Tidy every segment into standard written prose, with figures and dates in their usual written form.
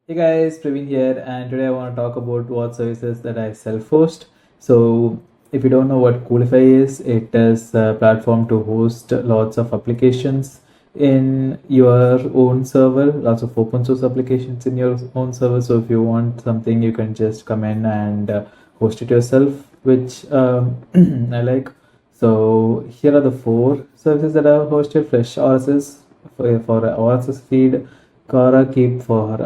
Hey guys, Praveen here, and today I want to talk about what services that I self-host. So, if you don't know what Coolify is, it is a platform to host lots of applications in your own server, lots of open source applications in your own server. So, if you want something, you can just come in and host it yourself, which I like. So, here are the four services that I've hosted: Fresh RSS for RSS feed, Kara Keep for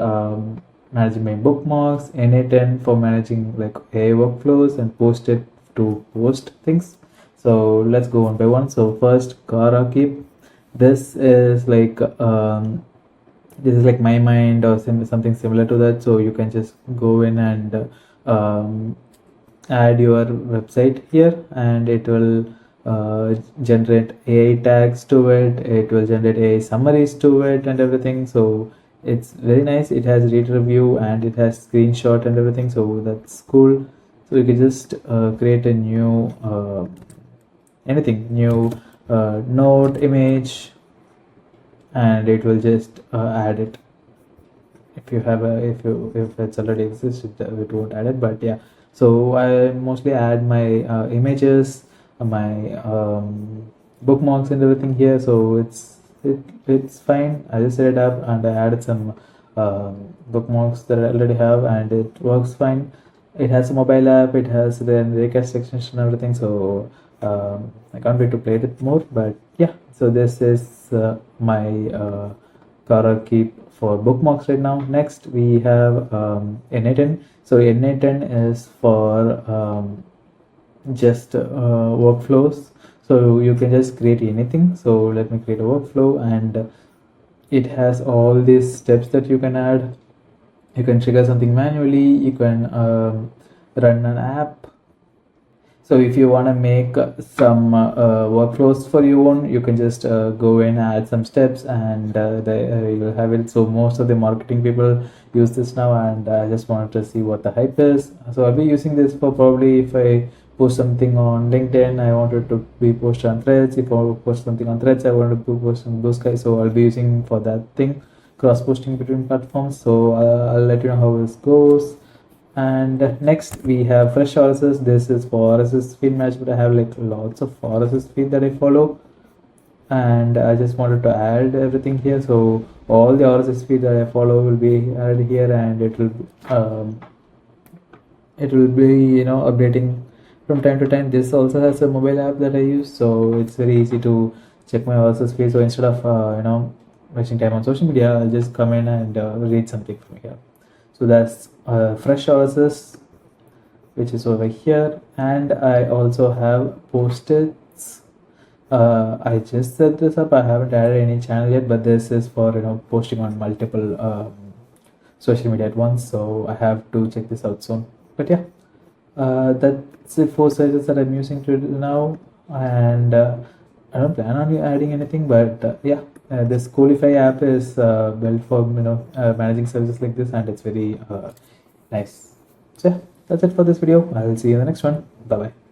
managing my bookmarks, N8N for managing like AI workflows and post it to post things. So let's go one by one. So first, Kara Keep. This is like my mind or something similar to that. So you can just go in and add your website here, and it will generate AI tags to it. It will generate AI summaries to it and everything. So it's very nice. It has read review and it has screenshot and everything. So that's cool. So you can just create a new anything new node image, and it will just add it. If you have a if it's already exists, it won't add it, but yeah. So I mostly add my images, my bookmarks and everything here. So it's fine. I just set it up and I added some bookmarks that I already have, and it works fine. It has a mobile app, it has the Raycast extension and everything. So I can't wait to play it more, but yeah. So this is my Kara Keep for bookmarks right now. Next, we have N8N. So N8N is for just workflows. So you can just create anything. So let me create a workflow, and it has all these steps that you can add. You can trigger something manually. You can run an app. So if you want to make some workflows for your own, you can just go in, add some steps, and you'll have it. So most of the marketing people use this now, and I just wanted to see what the hype is. So I'll be using this for probably if I post something on LinkedIn, I wanted to be posted on Threads. If I post something on Threads, I wanted to post on Blue Sky. So I'll be using for that thing, cross posting between platforms. So I'll let you know how this goes. And next we have Fresh RSS. This is for RSS feed management. I have like lots of RSS feed that I follow, and I just wanted to add everything here. So all the RSS feed that I follow will be added here, and it will be updating from time to time. This also has a mobile app that I use, so it's very easy to check my RSS feed. So instead of wasting time on social media, I'll just come in and read something from here. So that's Fresh RSS, which is over here, and I also have Post-its. I just set this up. I haven't added any channel yet, but this is for posting on multiple social media at once. So I have to check this out soon. But yeah, that's the four sizes that I'm using to now, and I don't plan on adding anything. But yeah, this Coolify app is built for managing services like this, and it's very nice. So yeah, that's it for this video. I'll see you in the next one. Bye bye.